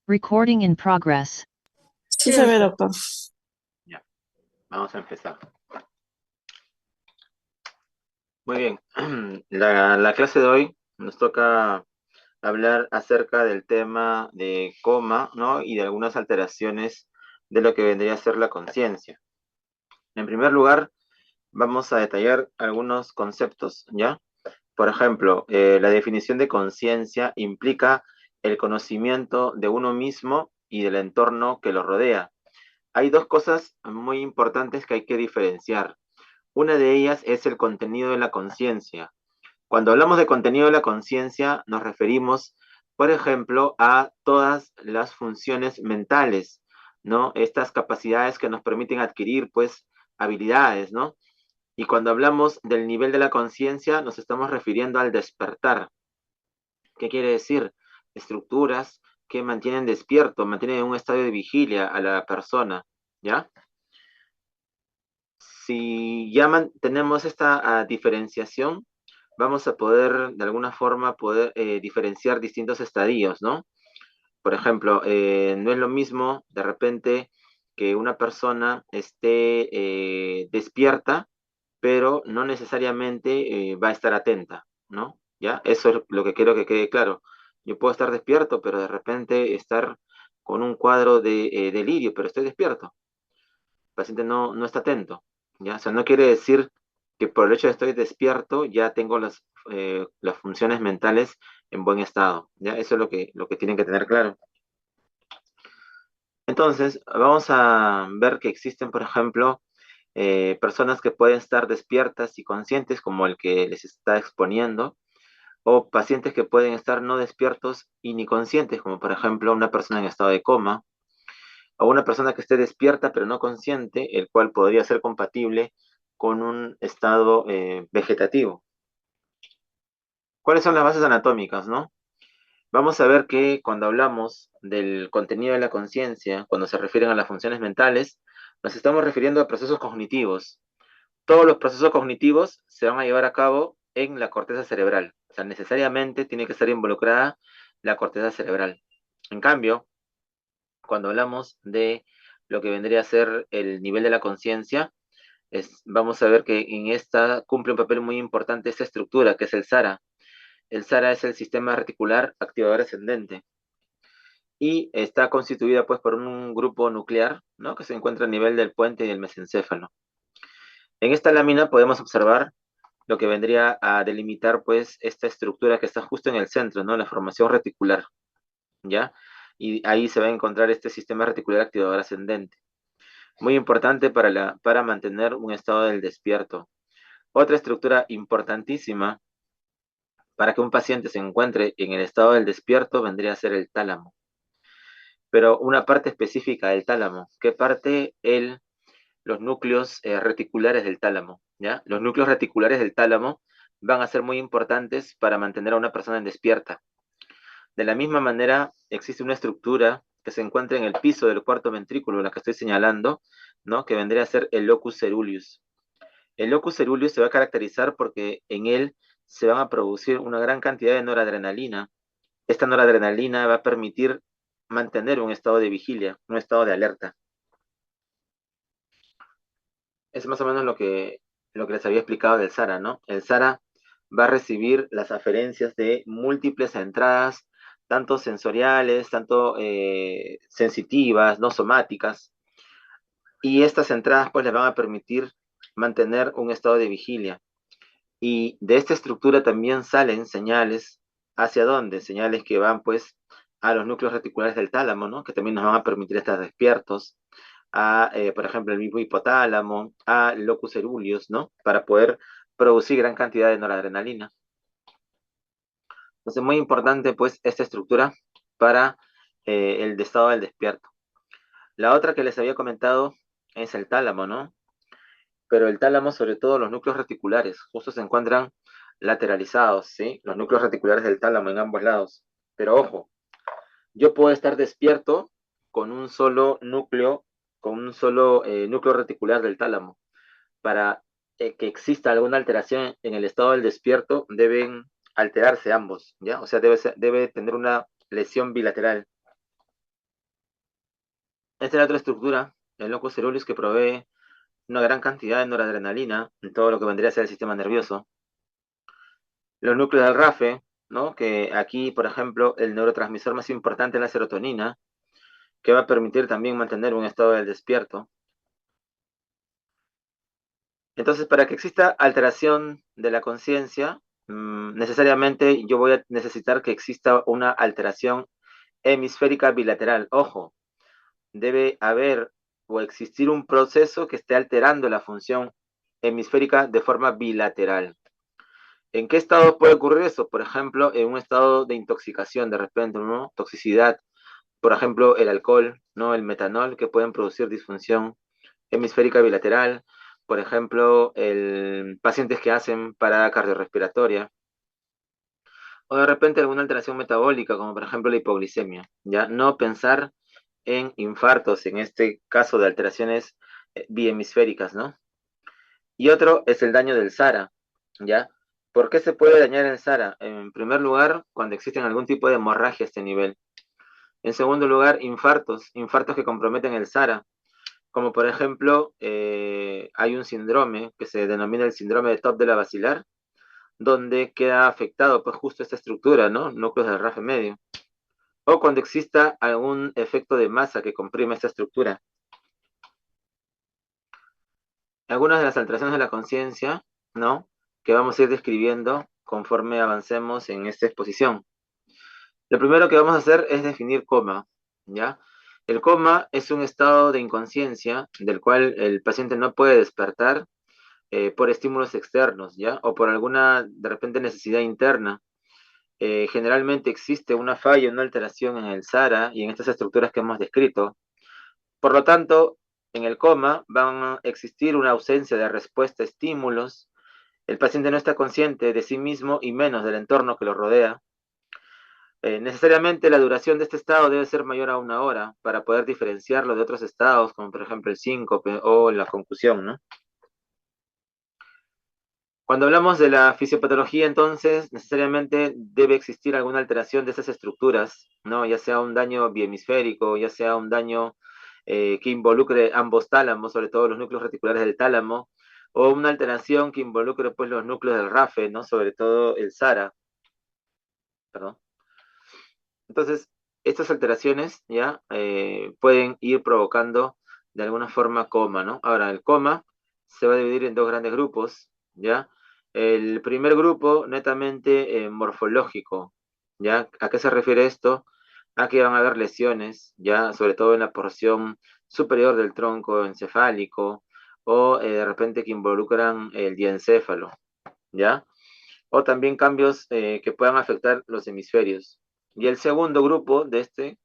Recording in progress. Sí se ve, doctor. Ya, vamos a empezar. Muy bien, la clase de hoy nos toca hablar acerca del tema de coma, ¿no? Y de algunas alteraciones de lo que vendría a ser la conciencia. En primer lugar, vamos a detallar algunos conceptos, ¿ya? Por ejemplo, la definición de conciencia implica el conocimiento de uno mismo y del entorno que lo rodea. Hay dos cosas muy importantes que hay que diferenciar. Una de ellas es el contenido de la conciencia. Cuando hablamos de contenido de la conciencia, nos referimos, por ejemplo, a todas las funciones mentales, ¿no? Estas capacidades que nos permiten adquirir, pues, habilidades, ¿no? Y cuando hablamos del nivel de la conciencia, nos estamos refiriendo al despertar. ¿Qué quiere decir? Estructuras que mantienen despierto, mantienen en un estado de vigilia a la persona, ¿ya? Si ya tenemos esta diferenciación, vamos a poder, de alguna forma, poder diferenciar distintos estadios, ¿no? Por ejemplo, no es lo mismo de repente que una persona esté despierta, pero no necesariamente va a estar atenta, ¿no? ¿Ya? Eso es lo que quiero que quede claro. Yo puedo estar despierto, pero de repente estar con un cuadro de delirio, pero estoy despierto. El paciente no está atento, ¿ya? O sea, no quiere decir que por el hecho de estoy despierto ya tengo las funciones mentales en buen estado, ¿ya? Eso es lo que tienen que tener claro. Entonces, vamos a ver que existen, por ejemplo, personas que pueden estar despiertas y conscientes, como el que les está exponiendo, o pacientes que pueden estar no despiertos y ni conscientes, como por ejemplo una persona en estado de coma, o una persona que esté despierta pero no consciente, el cual podría ser compatible con un estado vegetativo. ¿Cuáles son las bases anatómicas, no? Vamos a ver que cuando hablamos del contenido de la conciencia, cuando se refieren a las funciones mentales, nos estamos refiriendo a procesos cognitivos. Todos los procesos cognitivos se van a llevar a cabo en la corteza cerebral. O sea, necesariamente tiene que estar involucrada la corteza cerebral. En cambio, cuando hablamos de lo que vendría a ser el nivel de la conciencia, vamos a ver que en esta cumple un papel muy importante esta estructura, que es el SARA. El SARA es el sistema reticular activador ascendente y está constituida pues por un grupo nuclear, ¿no? Que se encuentra a nivel del puente y del mesencéfalo. En esta lámina podemos observar lo que vendría a delimitar pues esta estructura que está justo en el centro, ¿no? La formación reticular, ¿ya? Y ahí se va a encontrar este sistema reticular activador ascendente. Muy importante para mantener un estado del despierto. Otra estructura importantísima para que un paciente se encuentre en el estado del despierto vendría a ser el tálamo. Pero una parte específica del tálamo. ¿Qué parte? Los núcleos reticulares del tálamo, ¿ya? Los núcleos reticulares del tálamo van a ser muy importantes para mantener a una persona en despierta. De la misma manera, existe una estructura que se encuentra en el piso del cuarto ventrículo, la que estoy señalando, ¿no? Que vendría a ser el locus ceruleus. El locus ceruleus se va a caracterizar porque en él se van a producir una gran cantidad de noradrenalina. Esta noradrenalina va a permitir mantener un estado de vigilia, un estado de alerta. Es más o menos lo que les había explicado del SARA, ¿no? El SARA va a recibir las aferencias de múltiples entradas, tanto sensoriales, tanto sensitivas, no somáticas, y estas entradas pues les van a permitir mantener un estado de vigilia. Y de esta estructura también salen señales, ¿hacia dónde? Señales que van pues a los núcleos reticulares del tálamo, ¿no? Que también nos van a permitir estar despiertos, por ejemplo, el mismo hipotálamo, a locus ceruleus, ¿no? Para poder producir gran cantidad de noradrenalina. Entonces, muy importante, pues, esta estructura para el estado del despierto. La otra que les había comentado es el tálamo, ¿no? Pero el tálamo, sobre todo los núcleos reticulares, justo se encuentran lateralizados, ¿sí? Los núcleos reticulares del tálamo en ambos lados. Pero ojo, yo puedo estar despierto con un solo núcleo, núcleo reticular del tálamo. Para que exista alguna alteración en el estado del despierto, deben alterarse ambos, ¿ya? O sea, debe tener una lesión bilateral. Esta es la otra estructura, el locus ceruleus, que provee una gran cantidad de noradrenalina en todo lo que vendría a ser el sistema nervioso. Los núcleos del RAFE, ¿no? Que aquí, por ejemplo, el neurotransmisor más importante es la serotonina, que va a permitir también mantener un estado del despierto. Entonces, para que exista alteración de la conciencia, necesariamente yo voy a necesitar que exista una alteración hemisférica bilateral. Ojo, debe haber o existir un proceso que esté alterando la función hemisférica de forma bilateral. ¿En qué estado puede ocurrir eso? Por ejemplo, en un estado de intoxicación de repente, ¿no? Toxicidad, por ejemplo, el alcohol, ¿no? El metanol, que pueden producir disfunción hemisférica bilateral, por ejemplo, pacientes que hacen parada cardiorrespiratoria, o de repente alguna alteración metabólica, como por ejemplo la hipoglicemia, ¿ya? No pensar en infartos, en este caso de alteraciones bihemisféricas, ¿no? Y otro es el daño del SARA, ¿ya? ¿Por qué se puede dañar el SARA? En primer lugar, cuando existen algún tipo de hemorragia a este nivel. En segundo lugar, infartos que comprometen el SARA, como por ejemplo, hay un síndrome que se denomina el síndrome de top de la basilar, donde queda afectado pues justo esta estructura, ¿no? Núcleos del RAF medio. O cuando exista algún efecto de masa que comprime esta estructura. Algunas de las alteraciones de la conciencia, ¿no? Que vamos a ir describiendo conforme avancemos en esta exposición. Lo primero que vamos a hacer es definir coma, ¿ya? El coma es un estado de inconsciencia del cual el paciente no puede despertar por estímulos externos, ¿ya? O por alguna, de repente, necesidad interna. Generalmente existe una falla, una alteración en el SARA y en estas estructuras que hemos descrito. Por lo tanto, en el coma van a existir una ausencia de respuesta a estímulos. El paciente no está consciente de sí mismo y menos del entorno que lo rodea. Necesariamente la duración de este estado debe ser mayor a 1 hora para poder diferenciarlo de otros estados, como por ejemplo el síncope o la concusión, ¿no? Cuando hablamos de la fisiopatología, entonces, necesariamente debe existir alguna alteración de esas estructuras, ¿no? Ya sea un daño biemisférico, ya sea un daño que involucre ambos tálamos, sobre todo los núcleos reticulares del tálamo, o una alteración que involucre pues los núcleos del RAFE, ¿no? Sobre todo el SARA, perdón. Entonces, estas alteraciones ya pueden ir provocando de alguna forma coma, ¿no? Ahora, el coma se va a dividir en dos grandes grupos, ¿ya? El primer grupo, netamente morfológico, ¿ya? ¿A qué se refiere esto? A que van a haber lesiones, ¿ya? Sobre todo en la porción superior del tronco encefálico, o de repente que involucran el diencéfalo, ¿ya? O también cambios que puedan afectar los hemisferios. Y el segundo grupo de este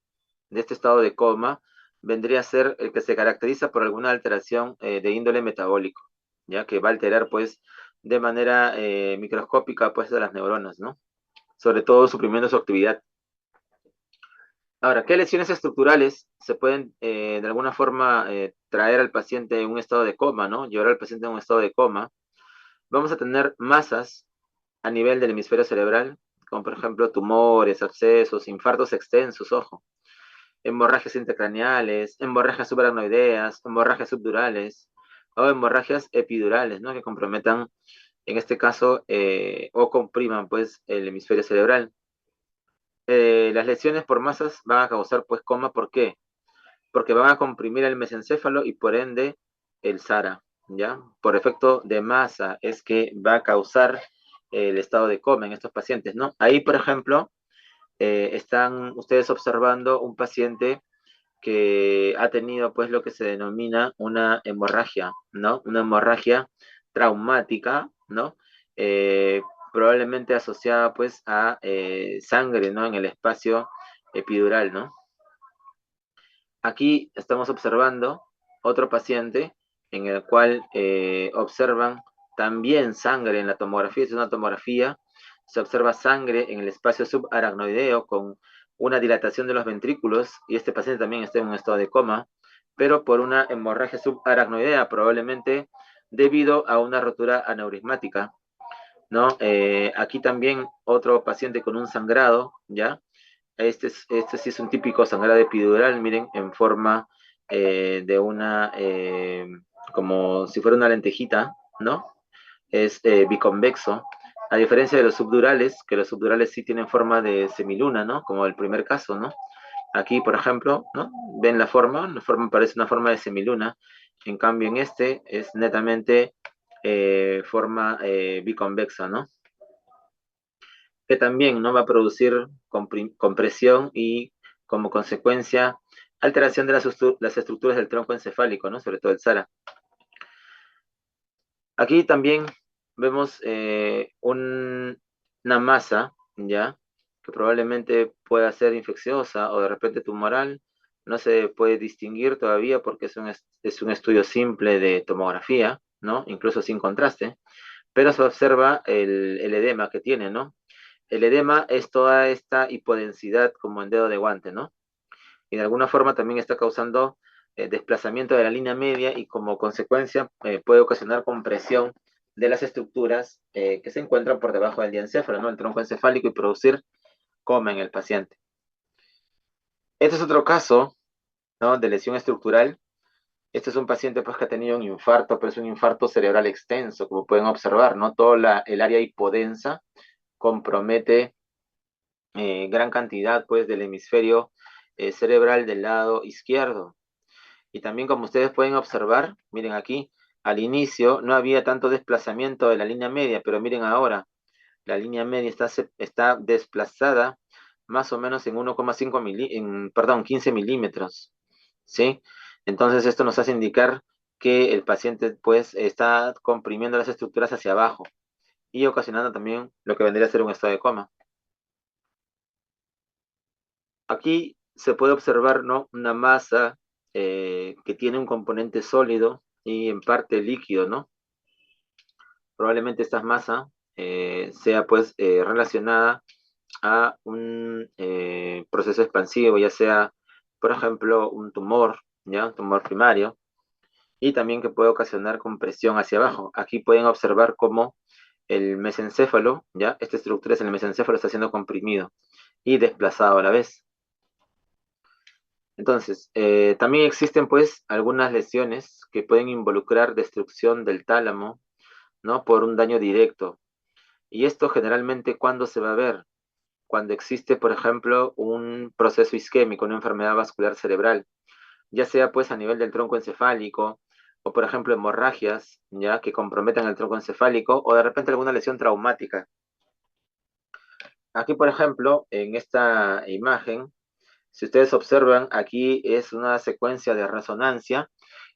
estado de coma vendría a ser el que se caracteriza por alguna alteración de índole metabólico, ya que va a alterar pues de manera microscópica pues de las neuronas, ¿no? Sobre todo suprimiendo su actividad. Ahora, ¿qué lesiones estructurales se pueden de alguna forma traer al paciente en un estado de coma, ¿no? Llevar al paciente en un estado de coma. Vamos a tener masas a nivel del hemisferio cerebral, como por ejemplo tumores, abscesos, infartos extensos, ojo, hemorragias intracraneales, hemorragias subaracnoideas, hemorragias subdurales o hemorragias epidurales, ¿no? Que comprometan, en este caso, o compriman pues el hemisferio cerebral. Las lesiones por masas van a causar pues coma, ¿por qué? Porque van a comprimir el mesencéfalo y por ende el SARA, ¿ya? Por efecto de masa es que va a causar el estado de coma en estos pacientes, ¿no? Ahí, por ejemplo, están ustedes observando un paciente que ha tenido pues lo que se denomina una hemorragia, ¿no? Una hemorragia traumática, ¿no? Eh, Probablemente asociada pues a sangre, ¿no? En el espacio epidural, ¿no? Aquí estamos observando otro paciente en el cual observan también sangre en la tomografía. Es una tomografía, se observa sangre en el espacio subaracnoideo con una dilatación de los ventrículos y este paciente también está en un estado de coma, pero por una hemorragia subaracnoidea, probablemente debido a una rotura aneurismática, ¿no? Aquí también otro paciente con un sangrado, ¿ya? Este sí es un típico sangrado epidural, miren, en forma de una, como si fuera una lentejita, ¿no? Es biconvexo, a diferencia de los subdurales, que los subdurales sí tienen forma de semiluna, ¿no? Como el primer caso, ¿no? Aquí, por ejemplo, ¿no? Ven la forma parece una forma de semiluna, en cambio en este es netamente forma biconvexa, ¿no? Que también no va a producir compresión y como consecuencia alteración de las estructuras del tronco encefálico, ¿no? Sobre todo el SARA. Aquí también vemos una masa, ¿ya? Que probablemente pueda ser infecciosa o de repente tumoral. No se puede distinguir todavía porque es un estudio simple de tomografía, ¿no? Incluso sin contraste, pero se observa el edema que tiene, ¿no? El edema es toda esta hipodensidad como en dedo de guante, ¿no? Y de alguna forma también está causando desplazamiento de la línea media y como consecuencia puede ocasionar compresión de las estructuras que se encuentran por debajo del diencéfalo, ¿no? El tronco encefálico y producir coma en el paciente. Este es otro caso, ¿no? De lesión estructural. Este es un paciente pues, que ha tenido un infarto, pero es un infarto cerebral extenso, como pueden observar, ¿no? El área hipodensa compromete gran cantidad pues, del hemisferio cerebral del lado izquierdo. Y también como ustedes pueden observar, miren aquí, al inicio no había tanto desplazamiento de la línea media, pero miren ahora, la línea media está desplazada más o menos en 1,5 perdón, 15 milímetros, ¿sí? Entonces esto nos hace indicar que el paciente pues está comprimiendo las estructuras hacia abajo y ocasionando también lo que vendría a ser un estado de coma. Aquí se puede observar, ¿no? Una masa que tiene un componente sólido y en parte líquido, ¿no? Probablemente esta masa sea pues relacionada a un proceso expansivo, ya sea, por ejemplo, un tumor, ¿ya? Un tumor primario, y también que puede ocasionar compresión hacia abajo. Aquí pueden observar cómo el mesencéfalo, ¿ya? Esta estructura es el mesencéfalo, está siendo comprimido y desplazado a la vez. Entonces, también existen pues algunas lesiones que pueden involucrar destrucción del tálamo, ¿no? Por un daño directo. Y esto generalmente, ¿cuándo se va a ver? Cuando existe, por ejemplo, un proceso isquémico, una enfermedad vascular cerebral, ya sea pues a nivel del tronco encefálico, o por ejemplo hemorragias, ya que comprometan el tronco encefálico, o de repente alguna lesión traumática. Aquí, por ejemplo, en esta imagen, si ustedes observan, aquí es una secuencia de resonancia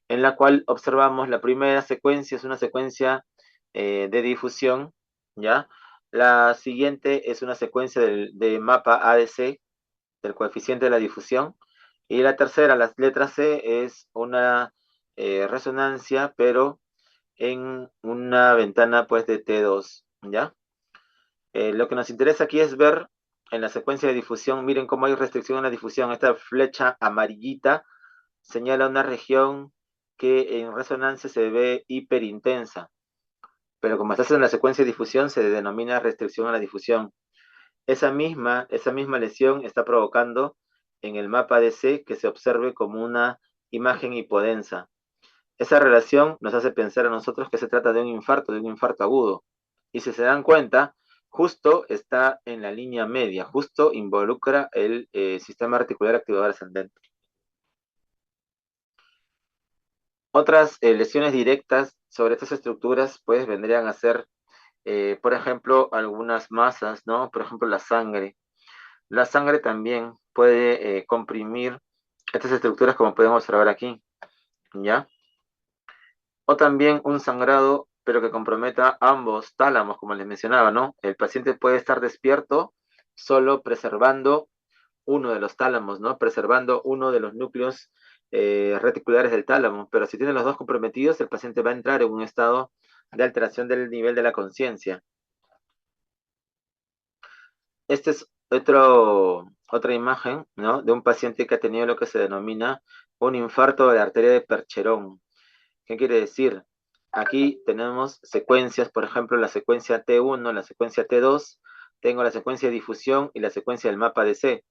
en la cual observamos la primera secuencia, es una secuencia de difusión, ¿ya? La siguiente es una secuencia de mapa ADC, del coeficiente de la difusión, y la tercera, la letra C, es una resonancia, pero en una ventana pues de T2, ¿ya? Lo que nos interesa aquí es ver en la secuencia de difusión, miren cómo hay restricción en la difusión, esta flecha amarillita señala una región que en resonancia se ve hiperintensa, pero como estás en la secuencia de difusión se denomina restricción a la difusión. Esa misma lesión está provocando en el mapa DC que se observe como una imagen hipodensa. Esa relación nos hace pensar a nosotros que se trata de un infarto agudo. Y si se dan cuenta, justo está en la línea media, justo involucra el sistema articular activador ascendente. Otras lesiones directas sobre estas estructuras, pues vendrían a ser, por ejemplo, algunas masas, ¿no? Por ejemplo, la sangre. La sangre también puede comprimir estas estructuras, como podemos observar aquí, ¿ya? O también un sangrado, pero que comprometa ambos tálamos, como les mencionaba, ¿no? El paciente puede estar despierto solo preservando uno de los tálamos, ¿no? Preservando uno de los núcleos reticulares del tálamo, pero si tiene los dos comprometidos, el paciente va a entrar en un estado de alteración del nivel de la conciencia. Esta es otra imagen, ¿no? De un paciente que ha tenido lo que se denomina un infarto de la arteria de Percherón. ¿Qué quiere decir? Aquí tenemos secuencias, por ejemplo, la secuencia T1, la secuencia T2, tengo la secuencia de difusión y la secuencia del mapa DC.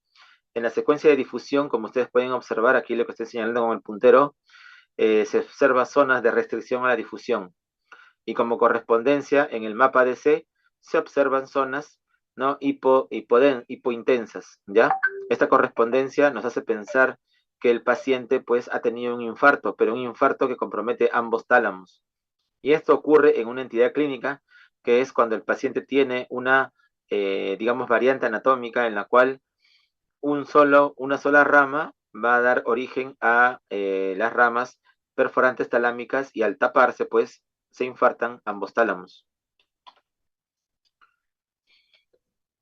En la secuencia de difusión, como ustedes pueden observar, aquí lo que estoy señalando con el puntero, se observa zonas de restricción a la difusión. Y como correspondencia, en el mapa DC se observan zonas, ¿no? Hipointensas, ¿ya? Esta correspondencia nos hace pensar que el paciente pues ha tenido un infarto, pero un infarto que compromete ambos tálamos. Y esto ocurre en una entidad clínica, que es cuando el paciente tiene una, digamos, variante anatómica en la cual una sola rama va a dar origen a las ramas perforantes talámicas y al taparse, pues, se infartan ambos tálamos.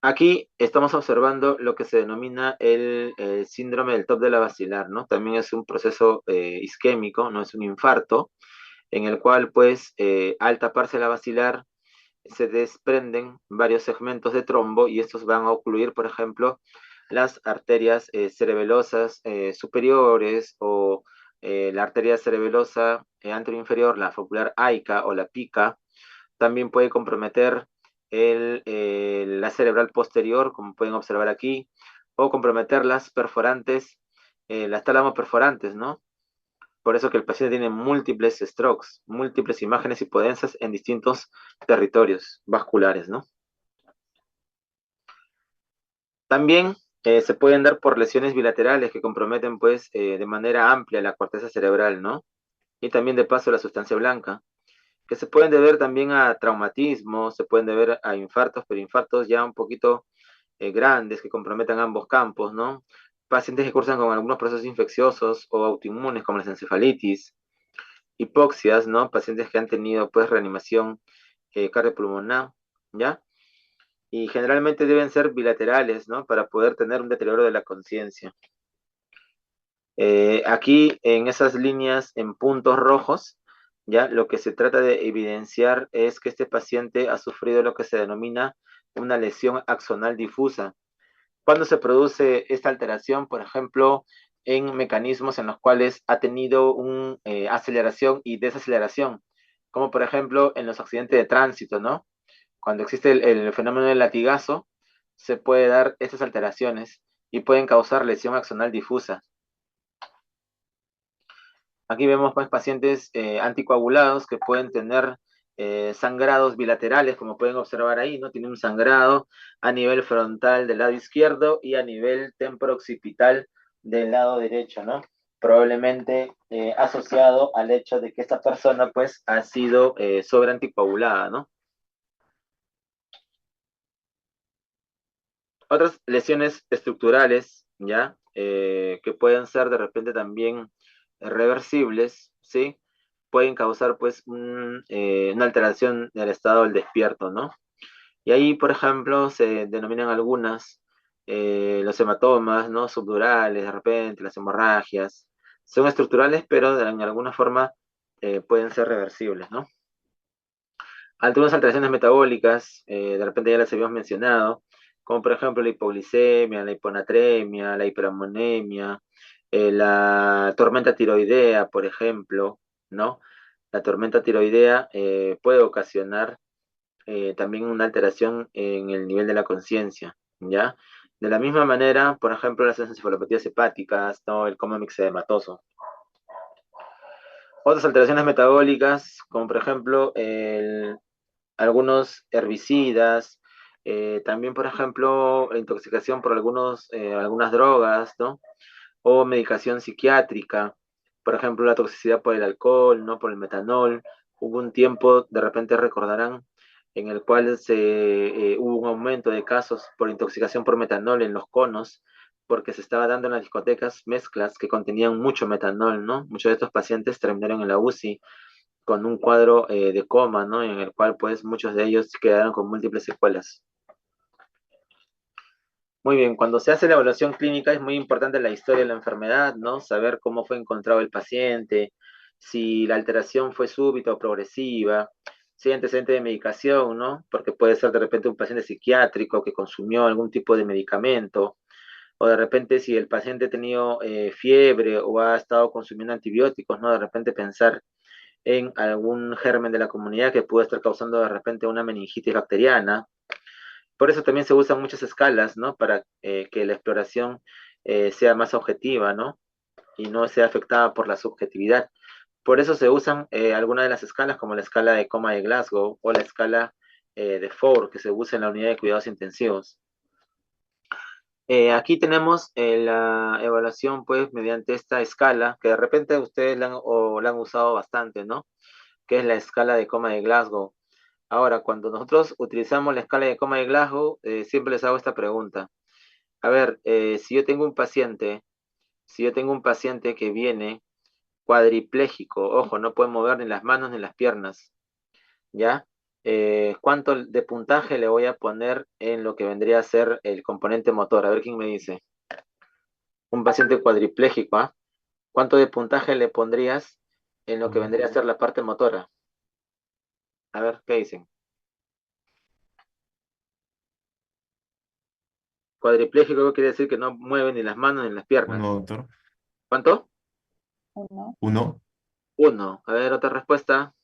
Aquí estamos observando lo que se denomina el síndrome del top de la basilar, ¿no? También es un proceso isquémico, no es un infarto, en el cual, pues, al taparse la basilar, se desprenden varios segmentos de trombo y estos van a ocluir, por ejemplo, las arterias cerebelosas superiores o la arteria cerebelosa anteroinferior, la foveolar aica o la pica. También puede comprometer la cerebral posterior, como pueden observar aquí, o comprometer las perforantes, las tálamos perforantes, ¿no? Por eso que el paciente tiene múltiples strokes, múltiples imágenes hipodensas en distintos territorios vasculares, ¿no? También se pueden dar por lesiones bilaterales que comprometen, pues, de manera amplia la corteza cerebral, ¿no? Y también, de paso, la sustancia blanca, que se pueden deber también a traumatismos, se pueden deber a infartos, pero infartos ya un poquito grandes que comprometan ambos campos, ¿no? Pacientes que cursan con algunos procesos infecciosos o autoinmunes, como las encefalitis, hipoxias, ¿no? Pacientes que han tenido, pues, reanimación cardiopulmonar, ¿ya? Y generalmente deben ser bilaterales, ¿no? Para poder tener un deterioro de la conciencia. Aquí en esas líneas en puntos rojos, ya lo que se trata de evidenciar es que este paciente ha sufrido lo que se denomina una lesión axonal difusa. Cuando se produce esta alteración, por ejemplo, en mecanismos en los cuales ha tenido una aceleración y desaceleración, como por ejemplo en los accidentes de tránsito, ¿no? Cuando existe el fenómeno del latigazo, se puede dar estas alteraciones y pueden causar lesión axonal difusa. Aquí vemos pues, pacientes anticoagulados que pueden tener sangrados bilaterales, como pueden observar ahí, ¿no? Tienen un sangrado a nivel frontal del lado izquierdo y a nivel temporooccipital del lado derecho, ¿no? Probablemente asociado al hecho de que esta persona pues ha sido sobreanticoagulada, ¿no? Otras lesiones estructurales, ¿ya? Que pueden ser de repente también reversibles, ¿sí? Pueden causar pues una alteración del estado del despierto, ¿no? Y ahí, por ejemplo, se denominan algunas, los hematomas, ¿no? Subdurales, de repente, las hemorragias. Son estructurales, pero en alguna forma pueden ser reversibles, ¿no? Algunas alteraciones metabólicas, de repente ya las habíamos mencionado, como por ejemplo la hipoglicemia, la hiponatremia, la hiperammonemia, la tormenta tiroidea, por ejemplo, ¿no? La tormenta tiroidea puede ocasionar también una alteración en el nivel de la conciencia, ¿ya? De la misma manera, por ejemplo, las encefalopatías hepáticas, ¿no? El coma mixedematoso. Otras alteraciones metabólicas, como por ejemplo algunos herbicidas, también, por ejemplo, la intoxicación por algunas drogas, ¿no? O medicación psiquiátrica, por ejemplo, la toxicidad por el alcohol, ¿no? Por el metanol. Hubo un tiempo, de repente recordarán, en el cual hubo un aumento de casos por intoxicación por metanol en los conos, porque se estaba dando en las discotecas mezclas que contenían mucho metanol, ¿no? Muchos de estos pacientes terminaron en la UCI con un cuadro de coma, ¿no? En el cual pues muchos de ellos quedaron con múltiples secuelas. Muy bien, cuando se hace la evaluación clínica es muy importante la historia de la enfermedad, ¿no? Saber cómo fue encontrado el paciente, si la alteración fue súbita o progresiva, si hay antecedente de medicación, ¿no? Porque puede ser de repente un paciente psiquiátrico que consumió algún tipo de medicamento, o de repente si el paciente ha tenido fiebre o ha estado consumiendo antibióticos, ¿no? De repente pensar en algún germen de la comunidad que pueda estar causando de repente una meningitis bacteriana. Por eso también se usan muchas escalas, ¿no? Para que la exploración sea más objetiva, ¿no? Y no sea afectada por la subjetividad. Por eso se usan algunas de las escalas, como la escala de coma de Glasgow o la escala de Ford, que se usa en la unidad de cuidados intensivos. Aquí tenemos la evaluación, pues, mediante esta escala, que de repente ustedes la han usado bastante, ¿no? Que es la escala de coma de Glasgow. Ahora, cuando nosotros utilizamos la escala de coma de Glasgow, siempre les hago esta pregunta. A ver, si yo tengo un paciente que viene cuadripléjico, ojo, no puede mover ni las manos ni las piernas, ¿ya? ¿Cuánto de puntaje le voy a poner en lo que vendría a ser el componente motor? A ver quién me dice. Un paciente cuadripléjico, ¿ah? ¿Cuánto de puntaje le pondrías en lo que vendría a ser la parte motora? A ver, ¿qué dicen? Cuadripléjico quiere decir que no mueve ni las manos ni las piernas. Uno, doctor. ¿Cuánto? Uno. Uno. Uno. A ver, otra respuesta.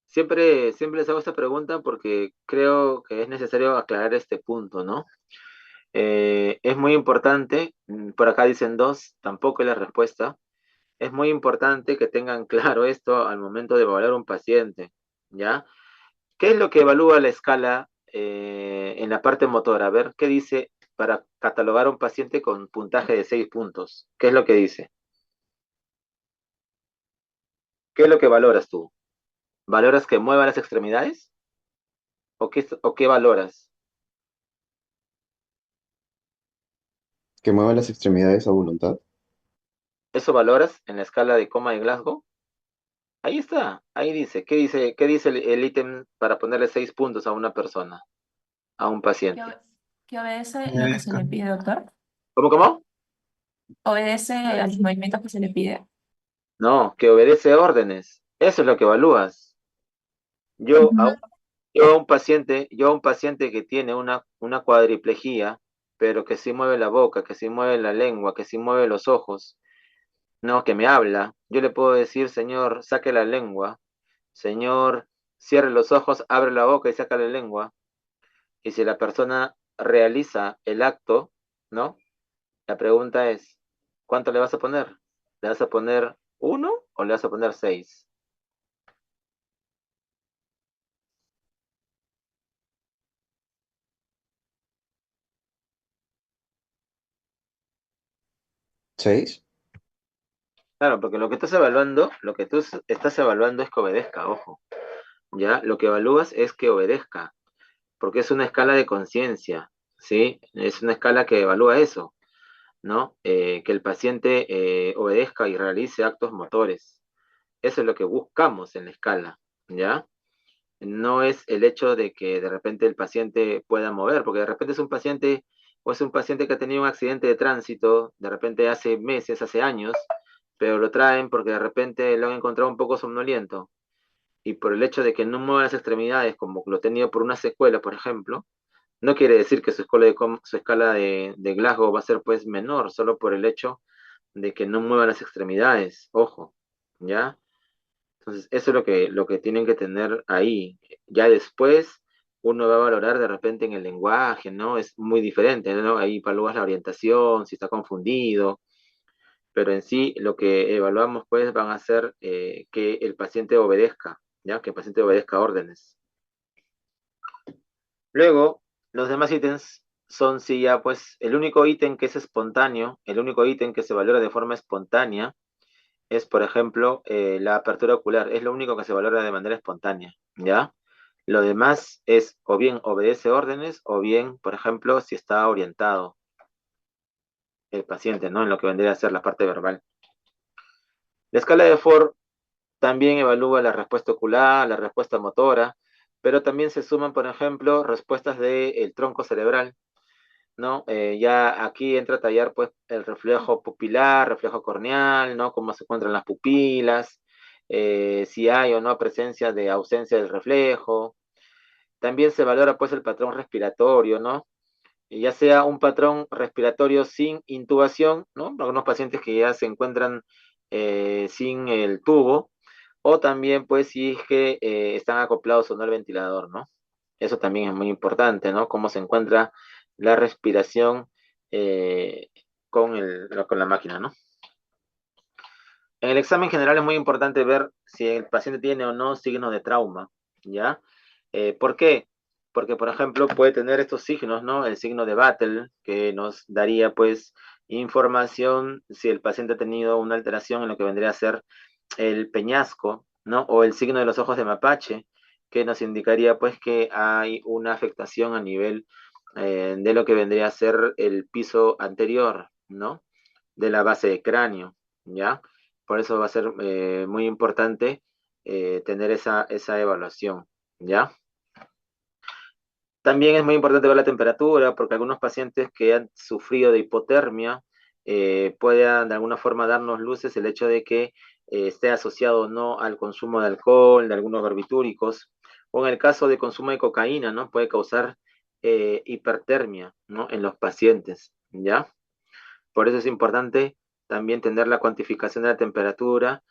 Siempre les hago esta pregunta porque creo que es necesario aclarar este punto, ¿no? Es muy importante, por acá dicen dos, tampoco es la respuesta. Es muy importante que tengan claro esto al momento de evaluar un paciente, ¿ya? ¿Qué es lo que evalúa la escala en la parte motora? A ver, ¿qué dice para catalogar a un paciente con puntaje de 6 puntos? ¿Qué es lo que dice? ¿Qué es lo que valoras tú? ¿Valoras que mueva las extremidades? ¿O qué valoras? Que mueva las extremidades a voluntad. ¿Eso valoras en la escala de coma de Glasgow? Ahí está, ahí dice. Qué dice el ítem para ponerle 6 puntos a una persona, a un ¿Que, paciente? ob- que obedece lo que se le pide, doctor? ¿Cómo? Obedece a los movimientos que se le pide. No, que obedece órdenes. Eso es lo que evalúas. Yo a, Ujú. un- yo a un paciente que tiene una cuadriplejía, pero que sí mueve la boca, que sí mueve la lengua, que sí mueve los ojos, no, que me habla, yo le puedo decir, señor, saque la lengua, señor, cierre los ojos, abre la boca y saca la lengua. Y si la persona realiza el acto, ¿no? La pregunta es, ¿cuánto le vas a poner? ¿Le vas a poner uno o le vas a poner 6? 6. Claro, porque lo que estás evaluando, lo que tú estás evaluando es que obedezca, ojo, ¿ya? Lo que evalúas es que obedezca, porque es una escala de conciencia, ¿sí? Es una escala que evalúa eso, ¿no? Que el paciente obedezca y realice actos motores. Eso es lo que buscamos en la escala, ¿ya? No es el hecho de que de repente el paciente pueda mover, porque de repente es un paciente o es un paciente que ha tenido un accidente de tránsito, de repente hace meses, hace años, pero lo traen porque de repente lo han encontrado un poco somnoliento y por el hecho de que no mueva las extremidades como lo ha tenido por una secuela, por ejemplo, no quiere decir que su escala de Glasgow va a ser pues menor, solo por el hecho de que no mueva las extremidades, ojo, ¿ya? Entonces, eso es lo que tienen que tener ahí. Ya después uno va a valorar de repente en el lenguaje, ¿no? Es muy diferente, ¿no? Ahí evalúas la orientación, si está confundido, pero en sí lo que evaluamos pues van a ser que el paciente obedezca, ¿ya? Que el paciente obedezca órdenes. Luego, los demás ítems son sí ya pues el único ítem que es espontáneo, el único ítem que se valora de forma espontánea es, por ejemplo, la apertura ocular. Es lo único que se valora de manera espontánea, ¿ya? Lo demás es o bien obedece órdenes o bien, por ejemplo, si está orientado el paciente, ¿no? En lo que vendría a ser la parte verbal. La escala de Ford también evalúa la respuesta ocular, la respuesta motora, pero también se suman, por ejemplo, respuestas del tronco cerebral, ¿no? Ya aquí entra a tallar pues el reflejo pupilar, reflejo corneal, ¿no? Cómo se encuentran las pupilas, si hay o no presencia de ausencia del reflejo. También se valora pues el patrón respiratorio, ¿no? Y ya sea un patrón respiratorio sin intubación, ¿no? Algunos pacientes que ya se encuentran sin el tubo, o también pues si es que están acoplados o no al ventilador, ¿no? Eso también es muy importante, ¿no? Cómo se encuentra la respiración eh, con la máquina, ¿no? En el examen general es muy importante ver si el paciente tiene o no signos de trauma, ¿ya? ¿Por qué? Porque, por ejemplo, puede tener estos signos, ¿no? El signo de Battle, que nos daría, pues, información si el paciente ha tenido una alteración en lo que vendría a ser el peñasco, ¿no? O el signo de los ojos de mapache, que nos indicaría, pues, que hay una afectación a nivel de lo que vendría a ser el piso anterior, ¿no? De la base de cráneo, ¿ya? Por eso va a ser muy importante tener esa evaluación, ¿ya? También es muy importante ver la temperatura, porque algunos pacientes que han sufrido de hipotermia puedan de alguna forma darnos luces el hecho de que esté asociado o no al consumo de alcohol, de algunos barbitúricos, o en el caso de consumo de cocaína, ¿no? Puede causar hipertermia, ¿no? En los pacientes, ¿ya? Por eso es importante también tener la cuantificación de la temperatura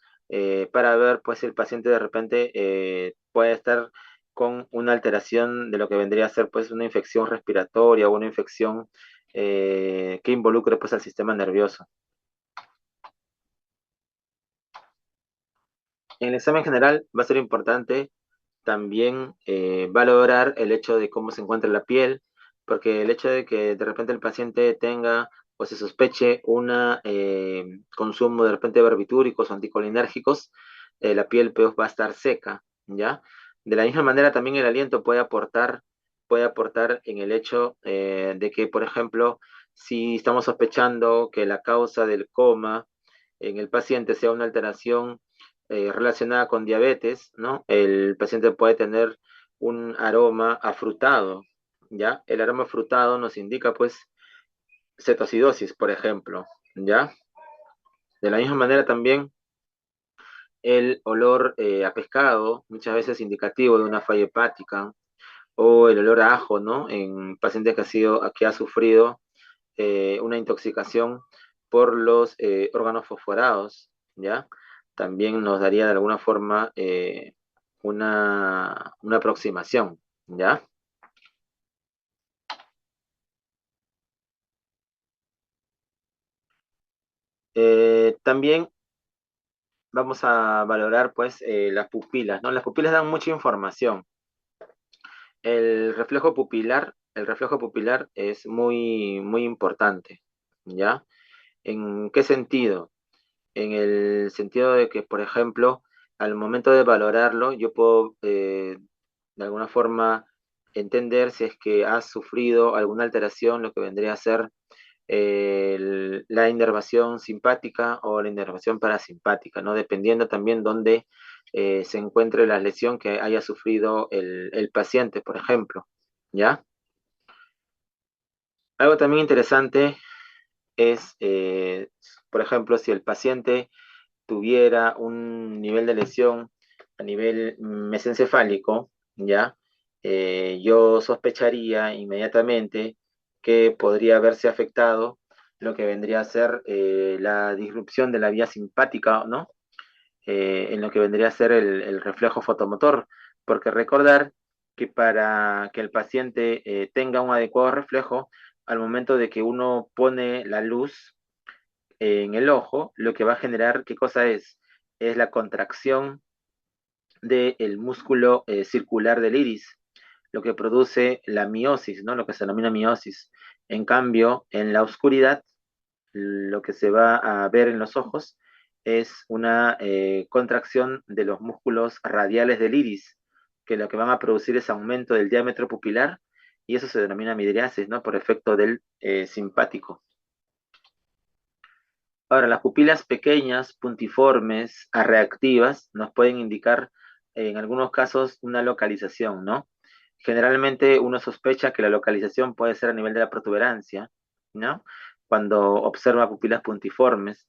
para ver pues si el paciente de repente puede estar con una alteración de lo que vendría a ser pues una infección respiratoria o una infección que involucre pues al sistema nervioso. En el examen general va a ser importante también valorar el hecho de cómo se encuentra la piel, porque el hecho de que de repente el paciente tenga o se sospeche un consumo de repente de barbitúricos o anticolinérgicos, la piel pues, va a estar seca, ¿ya? De la misma manera también el aliento puede aportar en el hecho de que, por ejemplo, si estamos sospechando que la causa del coma en el paciente sea una alteración relacionada con diabetes, ¿no? El paciente puede tener un aroma afrutado, ¿ya? El aroma afrutado nos indica, pues, cetocidosis, por ejemplo, ¿ya? De la misma manera también el olor a pescado, muchas veces indicativo de una falla hepática, o el olor a ajo, ¿no? En pacientes que ha sufrido una intoxicación por los órganos fosforados, ¿ya? También nos daría de alguna forma una aproximación, ¿ya? También vamos a valorar, pues, las pupilas, ¿no? Las pupilas dan mucha información. El reflejo pupilar es muy, muy importante, ¿ya? ¿En qué sentido? En el sentido de que, por ejemplo, al momento de valorarlo, yo puedo de alguna forma entender si es que has sufrido alguna alteración, lo que vendría a ser la inervación simpática o la inervación parasimpática, ¿no? Dependiendo también dónde se encuentre la lesión que haya sufrido el paciente, por ejemplo, ¿ya? Algo también interesante es, por ejemplo, si el paciente tuviera un nivel de lesión a nivel mesencefálico, ¿ya? Yo sospecharía inmediatamente que podría haberse afectado lo que vendría a ser la disrupción de la vía simpática, ¿no? En lo que vendría a ser el reflejo fotomotor, porque recordar que para que el paciente tenga un adecuado reflejo, al momento de que uno pone la luz, en el ojo, lo que va a generar, ¿qué cosa es? Es la contracción del músculo circular del iris, lo que produce la miosis, ¿no? Lo que se denomina miosis. En cambio, en la oscuridad, lo que se va a ver en los ojos es una contracción de los músculos radiales del iris, que lo que van a producir es aumento del diámetro pupilar, y eso se denomina midriasis, ¿no? Por efecto del simpático. Ahora, las pupilas pequeñas, puntiformes, reactivas, nos pueden indicar en algunos casos una localización, ¿no? Generalmente uno sospecha que la localización puede ser a nivel de la protuberancia, ¿no? Cuando observa pupilas puntiformes.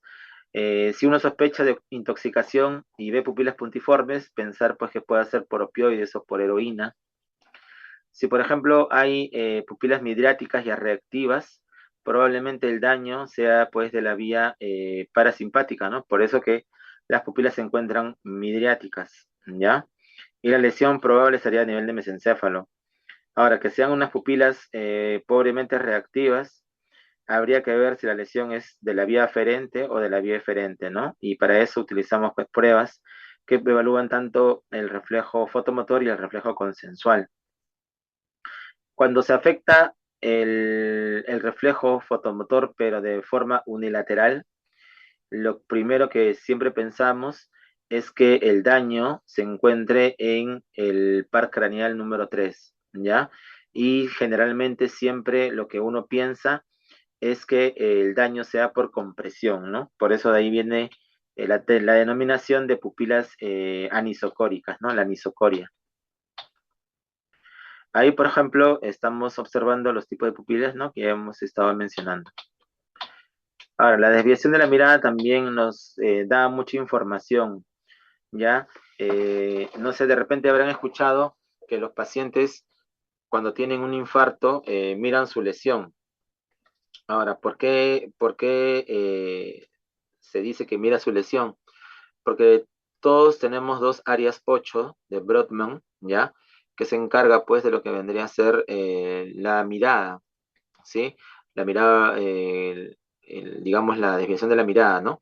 Si uno sospecha de intoxicación y ve pupilas puntiformes, pensar pues que puede ser por opioides o por heroína. Si por ejemplo hay pupilas midriáticas y reactivas, probablemente el daño sea pues de la vía parasimpática, ¿no? Por eso que las pupilas se encuentran midriáticas, ¿ya? Y la lesión probable sería a nivel de mesencéfalo. Ahora, que sean unas pupilas pobremente reactivas, habría que ver si la lesión es de la vía aferente o de la vía eferente, ¿no? Y para eso utilizamos pues pruebas que evalúan tanto el reflejo fotomotor y el reflejo consensual. Cuando se afecta el reflejo fotomotor, pero de forma unilateral, lo primero que siempre pensamos es que el daño se encuentre en el par craneal número 3, ¿ya? Y generalmente siempre lo que uno piensa es que el daño sea por compresión, ¿no? Por eso de ahí viene la denominación de pupilas anisocóricas, ¿no? La anisocoria. Ahí, por ejemplo, estamos observando los tipos de pupilas, ¿no? Que ya hemos estado mencionando. Ahora, la desviación de la mirada también nos da mucha información, ¿ya? No sé, de repente habrán escuchado que los pacientes, cuando tienen un infarto, miran su lesión. Ahora, ¿por qué se dice que mira su lesión? Porque todos tenemos dos áreas 8 de Brodmann, ¿ya? Que se encarga, pues, de lo que vendría a ser la mirada, ¿sí? La mirada, digamos, la desviación de la mirada, ¿no?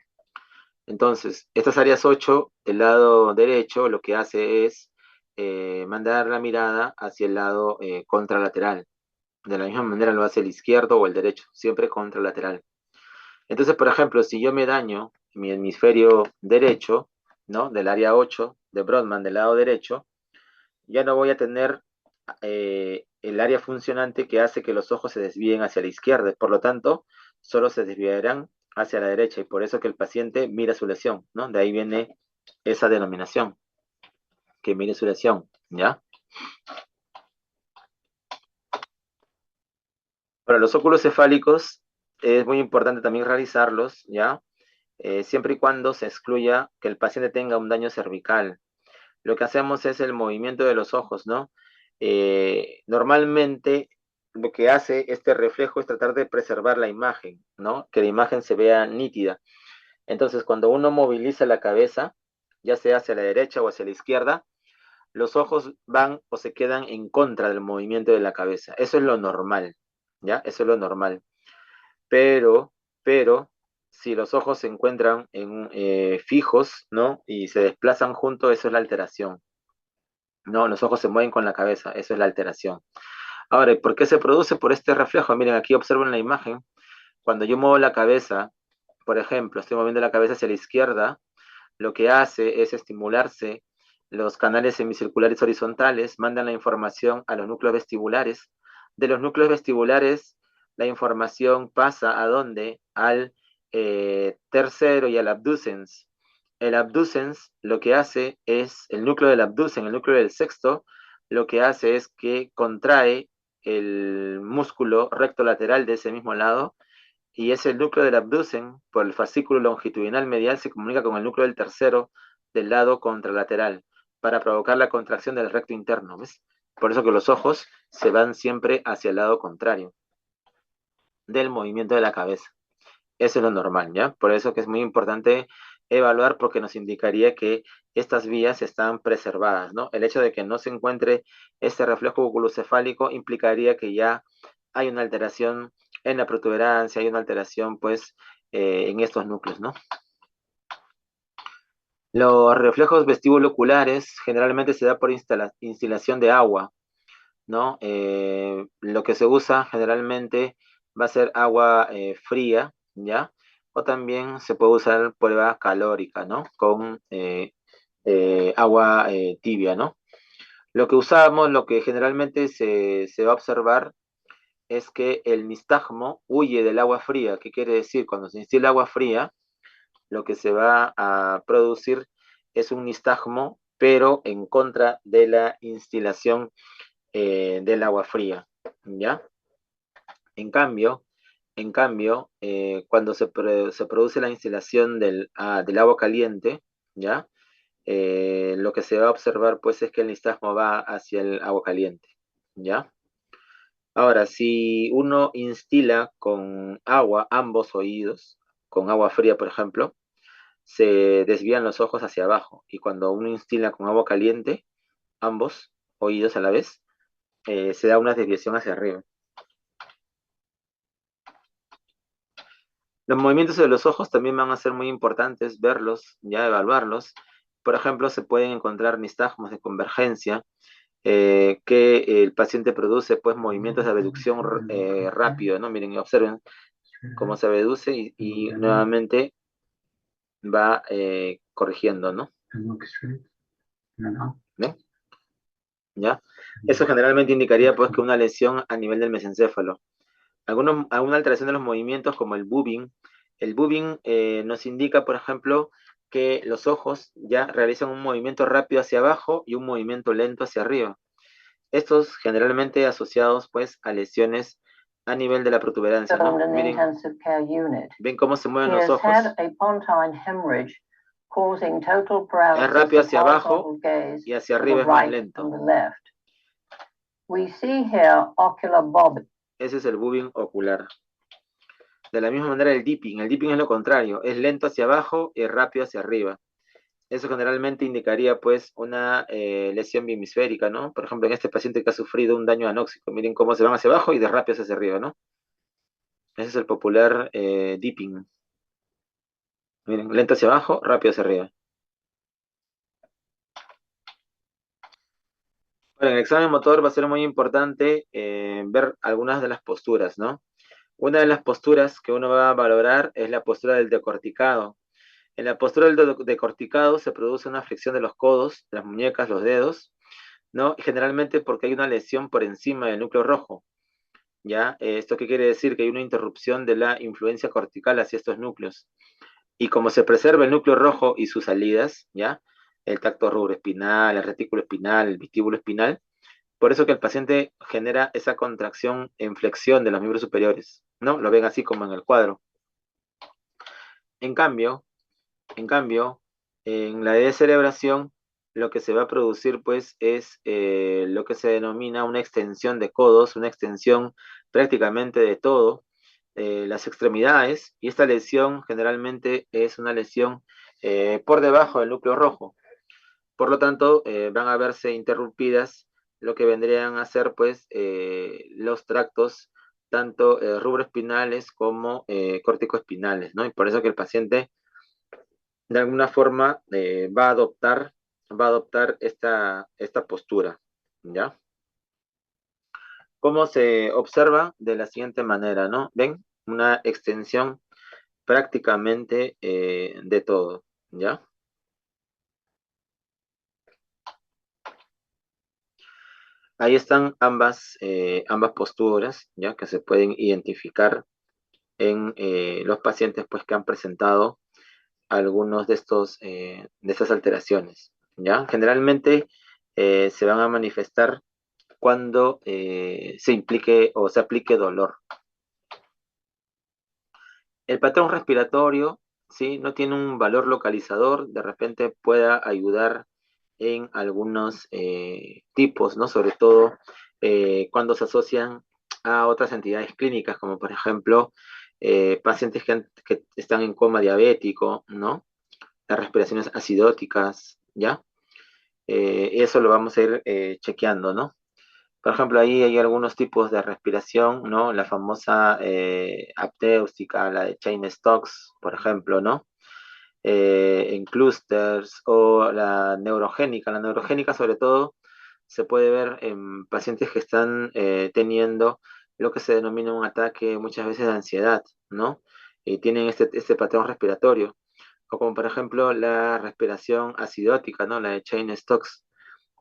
Entonces, estas áreas 8 del lado derecho, lo que hace es mandar la mirada hacia el lado contralateral. De la misma manera lo hace el izquierdo o el derecho, siempre contralateral. Entonces, por ejemplo, si yo me daño mi hemisferio derecho, ¿no? Del área 8 de Brodmann del lado derecho, ya no voy a tener el área funcionante que hace que los ojos se desvíen hacia la izquierda. Por lo tanto, solo se desviarán hacia la derecha y por eso que el paciente mira su lesión, ¿no? De ahí viene esa denominación, que mire su lesión, ¿ya? Para los óculos cefálicos es muy importante también realizarlos, ¿ya? Siempre y cuando se excluya que el paciente tenga un daño cervical. Lo que hacemos es el movimiento de los ojos, ¿no? Normalmente lo que hace este reflejo es tratar de preservar la imagen, ¿no? Que la imagen se vea nítida. Entonces, cuando uno moviliza la cabeza, ya sea hacia la derecha o hacia la izquierda, los ojos van o se quedan en contra del movimiento de la cabeza. Eso es lo normal, ¿ya? Eso es lo normal. Pero, pero, si los ojos se encuentran fijos, ¿no? Y se desplazan juntos, eso es la alteración. No, los ojos se mueven con la cabeza, eso es la alteración. Ahora, ¿y por qué se produce? Por este reflejo. Miren, aquí observen la imagen. Cuando yo muevo la cabeza, por ejemplo, estoy moviendo la cabeza hacia la izquierda, lo que hace es estimularse los canales semicirculares horizontales, mandan la información a los núcleos vestibulares. De los núcleos vestibulares, la información pasa a dónde? Al tercero y al abducens. El abducens lo que hace es, el núcleo del abducen, el núcleo del sexto, lo que hace es que contrae el músculo recto lateral de ese mismo lado y ese núcleo del abducen, por el fascículo longitudinal medial, se comunica con el núcleo del tercero del lado contralateral para provocar la contracción del recto interno, ¿ves? Por eso que los ojos se van siempre hacia el lado contrario del movimiento de la cabeza. Eso es lo normal, ¿ya? Por eso que es muy importante evaluar porque nos indicaría que estas vías están preservadas, ¿no? El hecho de que no se encuentre este reflejo oculocefálico implicaría que ya hay una alteración en la protuberancia, hay una alteración, pues, en estos núcleos, ¿no? Los reflejos vestibulo-oculares generalmente se da por instalación de agua, ¿no? Lo que se usa generalmente va a ser agua fría, ¿ya? O también se puede usar prueba calórica, ¿no? Con agua tibia, ¿no? Lo que usamos, lo que generalmente se va a observar es que el nistagmo huye del agua fría. ¿Qué quiere decir? Cuando se instila agua fría, lo que se va a producir es un nistagmo, pero en contra de la instilación del agua fría, ¿ya? En cambio, cuando se produce la instalación del agua caliente, ¿ya? Lo que se va a observar, pues, es que el nistagmo va hacia el agua caliente, ¿ya? Ahora, si uno instila con agua ambos oídos, con agua fría, por ejemplo, se desvían los ojos hacia abajo. Y cuando uno instila con agua caliente, ambos oídos a la vez, se da una desviación hacia arriba. Los movimientos de los ojos también van a ser muy importantes verlos, ya evaluarlos. Por ejemplo, se pueden encontrar nistagmos de convergencia, que el paciente produce pues movimientos de abducción rápido, ¿no? Miren, observen cómo se abduce y nuevamente va corrigiendo, ¿no? ¿Ven? ¿Ya? Eso generalmente indicaría pues que una lesión a nivel del mesencéfalo. Alguna alteración de los movimientos como el boobing. El boobing nos indica, por ejemplo, que los ojos ya realizan un movimiento rápido hacia abajo y un movimiento lento hacia arriba. Estos generalmente asociados pues a lesiones a nivel de la protuberancia, ¿no? Miren, ven cómo se mueven los ojos. Es rápido hacia abajo y hacia arriba es más lento. Ese es el boobing ocular. De la misma manera el dipping es lo contrario, es lento hacia abajo y rápido hacia arriba. Eso generalmente indicaría pues una lesión bihemisférica, ¿no? Por ejemplo, en este paciente que ha sufrido un daño anóxico, miren cómo se van hacia abajo y de rápido hacia arriba, ¿no? Ese es el popular dipping. Miren, lento hacia abajo, rápido hacia arriba. Bueno, en el examen motor va a ser muy importante ver algunas de las posturas, ¿no? Una de las posturas que uno va a valorar es la postura del decorticado. En la postura del decorticado se produce una flexión de los codos, las muñecas, los dedos, ¿no? Generalmente porque hay una lesión por encima del núcleo rojo, ¿ya? ¿Esto qué quiere decir? Que hay una interrupción de la influencia cortical hacia estos núcleos. Y como se preserva el núcleo rojo y sus salidas, ¿ya? El tacto rubroespinal, el retículo espinal, el vestíbulo espinal, por eso que el paciente genera esa contracción en flexión de los miembros superiores, ¿no? Lo ven así como en el cuadro. En cambio, en la descerebración, lo que se va a producir, pues, es lo que se denomina una extensión de codos, una extensión prácticamente de todo, las extremidades, y esta lesión generalmente es una lesión por debajo del núcleo rojo. Por lo tanto, van a verse interrumpidas lo que vendrían a ser, pues, los tractos tanto rubroespinales como corticoespinales, ¿no? Y por eso que el paciente de alguna forma va a adoptar esta postura, ¿ya? ¿Cómo se observa? De la siguiente manera, ¿no? ¿Ven? Una extensión prácticamente de todo, ¿ya? Ahí están ambas posturas, ¿ya? Que se pueden identificar en los pacientes, pues, que han presentado algunos de estas alteraciones, ¿ya? Generalmente se van a manifestar cuando se implique o se aplique dolor. El patrón respiratorio, ¿sí? No tiene un valor localizador, de repente pueda ayudar en algunos tipos, ¿no? Sobre todo cuando se asocian a otras entidades clínicas, como por ejemplo pacientes que están en coma diabético, ¿no? Las respiraciones acidóticas, ¿ya? Eso lo vamos a ir chequeando, ¿no? Por ejemplo, ahí hay algunos tipos de respiración, ¿no? La famosa apnéustica, la de Cheyne-Stokes, por ejemplo, ¿no? En clusters o la neurogénica. La neurogénica, sobre todo, se puede ver en pacientes que están teniendo lo que se denomina un ataque muchas veces de ansiedad, ¿no? Y tienen este patrón respiratorio. O como, por ejemplo, la respiración acidótica, ¿no? La de Cheyne-Stokes,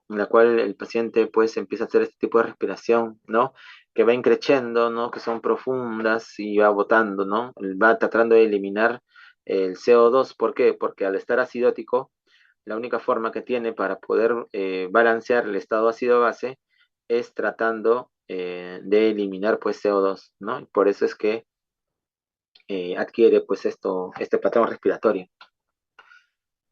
en la cual el paciente pues empieza a hacer este tipo de respiración, ¿no? Que va increciendo, ¿no? Que son profundas y va botando, ¿no? Va tratando de eliminar el CO2. ¿Por qué? Porque al estar acidótico, la única forma que tiene para poder balancear el estado ácido-base es tratando de eliminar pues CO2, ¿no? Y por eso es que adquiere pues este patrón respiratorio.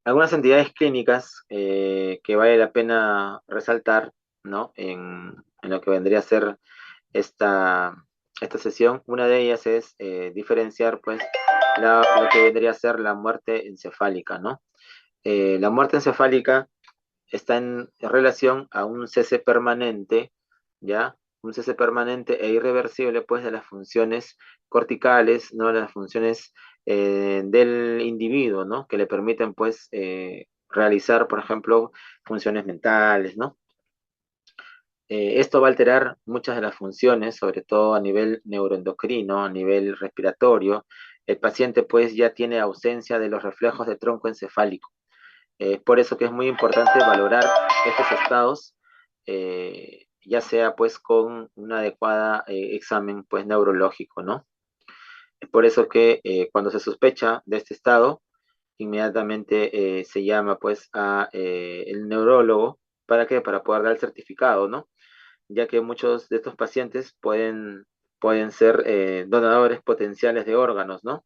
Algunas entidades clínicas que vale la pena resaltar, ¿no? En lo que vendría a ser esta sesión. Una de ellas es diferenciar pues lo que vendría a ser la muerte encefálica, ¿no? La muerte encefálica está en relación a un cese permanente, ¿ya? Un cese permanente e irreversible, pues, de las funciones corticales, ¿no? Las funciones del individuo, ¿no? Que le permiten, pues, realizar, por ejemplo, funciones mentales, ¿no? Esto va a alterar muchas de las funciones, sobre todo a nivel neuroendocrino, a nivel respiratorio. El paciente, pues, ya tiene ausencia de los reflejos de tronco encefálico. Por eso que es muy importante valorar estos estados, ya sea pues con una adecuada examen pues neurológico, ¿no? Es por eso que cuando se sospecha de este estado, inmediatamente se llama pues a el neurólogo. ¿Para qué? Para poder dar el certificado, ¿no? Ya que muchos de estos pacientes pueden ser donadores potenciales de órganos, ¿no?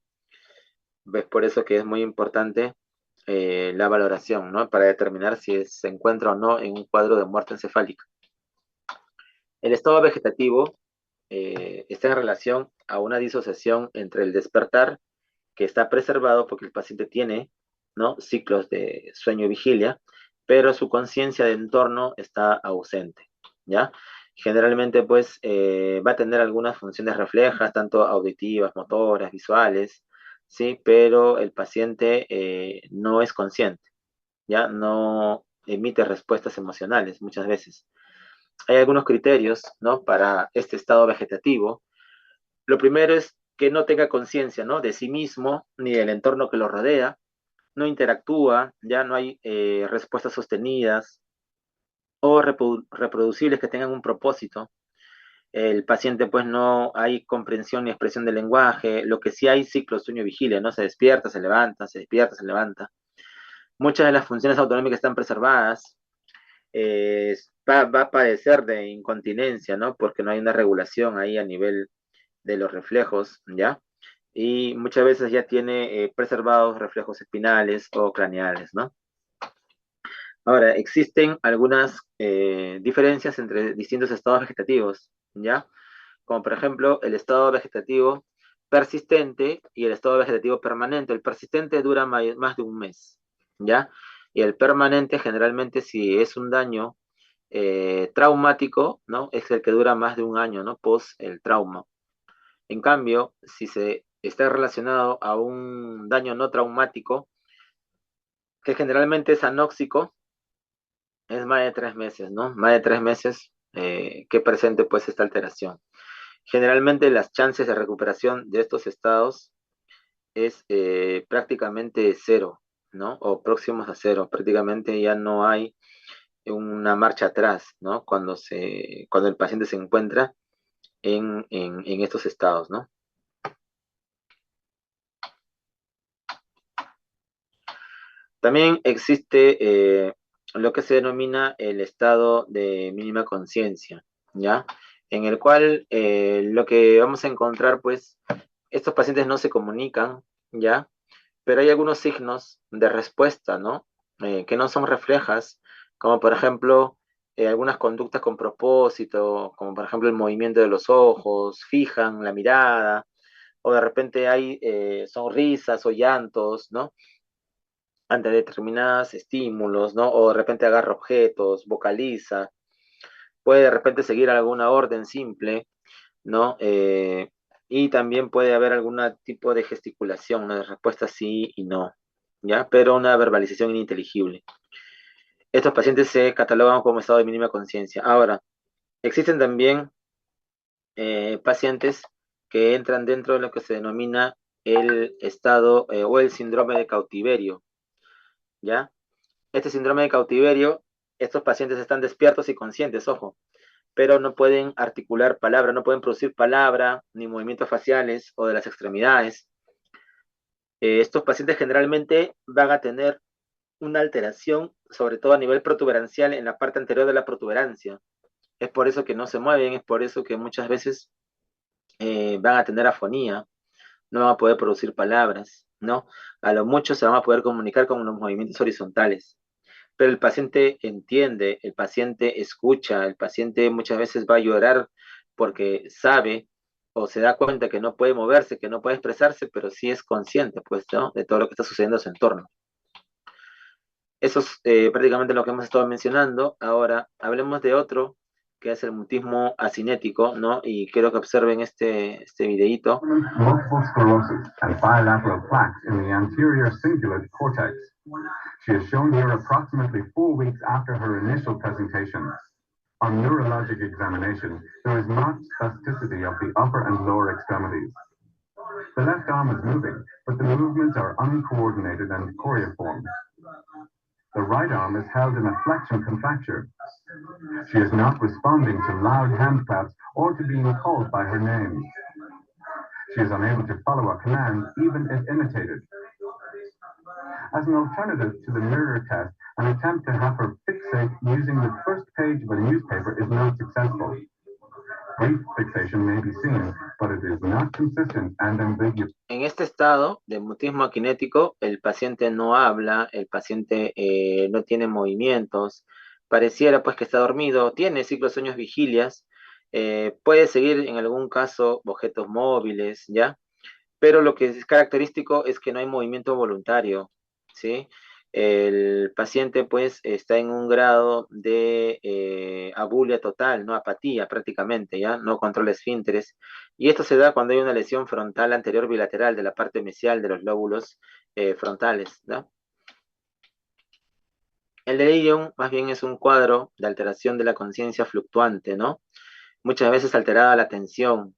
¿Ves? Por eso que es muy importante la valoración, ¿no? Para determinar si se encuentra o no en un cuadro de muerte encefálica. El estado vegetativo está en relación a una disociación entre el despertar, que está preservado porque el paciente tiene, ¿no? Ciclos de sueño-vigilia, pero su conciencia de entorno está ausente, ¿ya? Generalmente, pues, va a tener algunas funciones reflejas, tanto auditivas, motoras, visuales, ¿sí? Pero el paciente no es consciente, ¿ya? No emite respuestas emocionales muchas veces. Hay algunos criterios, ¿no? Para este estado vegetativo. Lo primero es que no tenga conciencia, ¿no? De sí mismo ni del entorno que lo rodea, no interactúa, ya no hay respuestas sostenidas o reproducibles que tengan un propósito. El paciente pues no hay comprensión ni expresión del lenguaje, lo que sí hay ciclos sueño-vigilia, ¿no? Se despierta, se levanta, se despierta, se levanta. Muchas de las funciones autonómicas están preservadas, va a padecer de incontinencia, ¿no? Porque no hay una regulación ahí a nivel de los reflejos, ¿ya? Y muchas veces ya tiene preservados reflejos espinales o craneales, ¿no? Ahora, existen algunas diferencias entre distintos estados vegetativos, ¿ya? Como por ejemplo el estado vegetativo persistente y el estado vegetativo permanente. El persistente dura más de un mes, ¿ya? Y el permanente generalmente si es un daño traumático, ¿no? Es el que dura más de un año, ¿no? Post el trauma. En cambio, si se está relacionado a un daño no traumático, que generalmente es anóxico, es más de 3 meses, ¿no? Más de 3 meses que presente pues esta alteración. Generalmente las chances de recuperación de estos estados es prácticamente cero, ¿no? O próximos a cero. Prácticamente ya no hay una marcha atrás, ¿no? Cuando el paciente se encuentra en estos estados, ¿no? También existe lo que se denomina el estado de mínima conciencia, ¿ya? En el cual lo que vamos a encontrar, pues, estos pacientes no se comunican, ¿ya? Pero hay algunos signos de respuesta, ¿no? Que no son reflejas, como por ejemplo algunas conductas con propósito, como por ejemplo el movimiento de los ojos, fijan la mirada, o de repente hay sonrisas o llantos, ¿no? Ante determinados estímulos, ¿no? O de repente agarra objetos, vocaliza, puede de repente seguir alguna orden simple, ¿no? Y también puede haber algún tipo de gesticulación, una respuesta sí y no, ¿ya? Pero una verbalización ininteligible. Estos pacientes se catalogan como estado de mínima conciencia. Ahora, existen también pacientes que entran dentro de lo que se denomina el estado o el síndrome de cautiverio, ¿ya? Este síndrome de cautiverio, estos pacientes están despiertos y conscientes, ojo, pero no pueden articular palabra, no pueden producir palabra, ni movimientos faciales o de las extremidades. Estos pacientes generalmente van a tener una alteración, sobre todo a nivel protuberancial, en la parte anterior de la protuberancia. Es por eso que no se mueven, es por eso que muchas veces van a tener afonía, no van a poder producir palabras, ¿no? A lo mucho se van a poder comunicar con los movimientos horizontales. Pero el paciente entiende, el paciente escucha, el paciente muchas veces va a llorar porque sabe o se da cuenta que no puede moverse, que no puede expresarse, pero sí es consciente, pues, ¿no? De todo lo que está sucediendo a su entorno. Eso es prácticamente lo que hemos estado mencionando. Ahora, hablemos de otro, que es el mutismo asinético, ¿no? Y quiero que observen este videíto. Multiple sclerosis and bilateral plaques in the anterior cingulate cortex. She is shown here approximately 4 weeks after her initial presentation. On neurologic examination, there is marked spasticity of the upper and lower extremities. The left arm is moving, but the movements are uncoordinated and choreiform. The right arm is held in a flexion-contracture. She is not responding to loud hand claps or to being called by her name. She is unable to follow a command, even if imitated. As an alternative to the mirror test, an attempt to have her fixate using the first page of a newspaper is not successful. Brief fixation may be seen, but it is not consistent and ambiguous. En este estado de mutismo akinético, el paciente no habla, el paciente no tiene movimientos, pareciera pues que está dormido, tiene ciclos sueños vigilias, puede seguir en algún caso objetos móviles, ¿ya? Pero lo que es característico es que no hay movimiento voluntario, ¿sí? El paciente pues está en un grado de abulia total, no apatía prácticamente, ¿ya? No controla esfínteres. Y esto se da cuando hay una lesión frontal anterior bilateral de la parte mesial de los lóbulos frontales, ¿no? El delirium más bien es un cuadro de alteración de la conciencia fluctuante, ¿no? Muchas veces alterada la atención,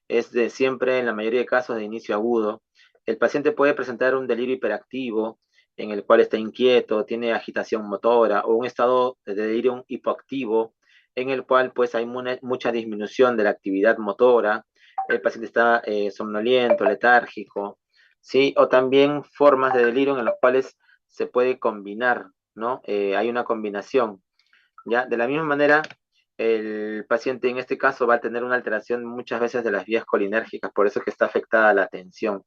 es de siempre, en la mayoría de casos, de inicio agudo. El paciente puede presentar un delirio hiperactivo, en el cual está inquieto, tiene agitación motora, o un estado de delirio hipoactivo, en el cual pues hay mucha disminución de la actividad motora, el paciente está somnoliento, letárgico, ¿sí? O también formas de delirio en las cuales se puede combinar, ¿no? Hay una combinación, ¿ya? De la misma manera, el paciente en este caso va a tener una alteración muchas veces de las vías colinérgicas, por eso es que está afectada la atención.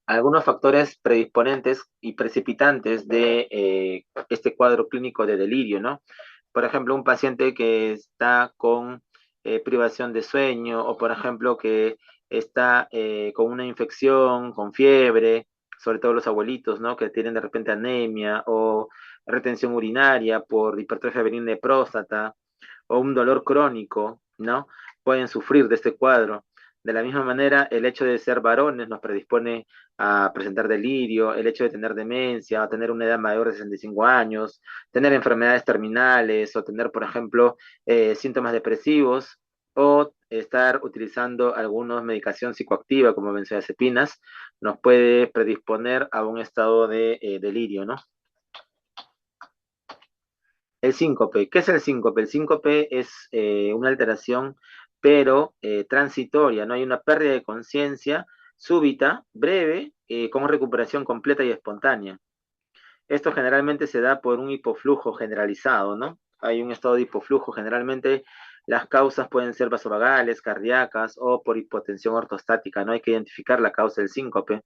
Algunos factores predisponentes y precipitantes de este cuadro clínico de delirio, ¿no? Por ejemplo, un paciente que está con privación de sueño, o por ejemplo que está con una infección, con fiebre, sobre todo los abuelitos, ¿no? Que tienen de repente anemia o retención urinaria por hipertrofia benigna de próstata o un dolor crónico, ¿no? Pueden sufrir de este cuadro. De la misma manera, el hecho de ser varones nos predispone a presentar delirio, el hecho de tener demencia, o tener una edad mayor de 65 años, tener enfermedades terminales, o tener, por ejemplo, síntomas depresivos, o estar utilizando alguna medicación psicoactiva como benzodiazepinas, nos puede predisponer a un estado de delirio, ¿no? El síncope. ¿Qué es el síncope? El síncope es una alteración, pero transitoria, ¿no? Hay una pérdida de conciencia súbita, breve, con recuperación completa y espontánea. Esto generalmente se da por un hipoflujo generalizado, ¿no? Hay un estado de hipoflujo. Generalmente las causas pueden ser vasovagales, cardíacas o por hipotensión ortostática, ¿no? Hay que identificar la causa del síncope,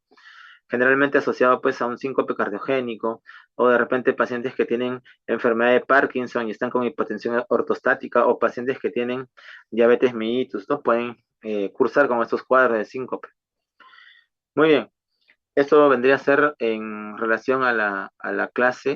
generalmente asociado pues a un síncope cardiogénico, o de repente pacientes que tienen enfermedad de Parkinson y están con hipotensión ortostática, o pacientes que tienen diabetes mellitus, ¿no? Pueden cursar con estos cuadros de síncope. Muy bien, esto vendría a ser en relación a la clase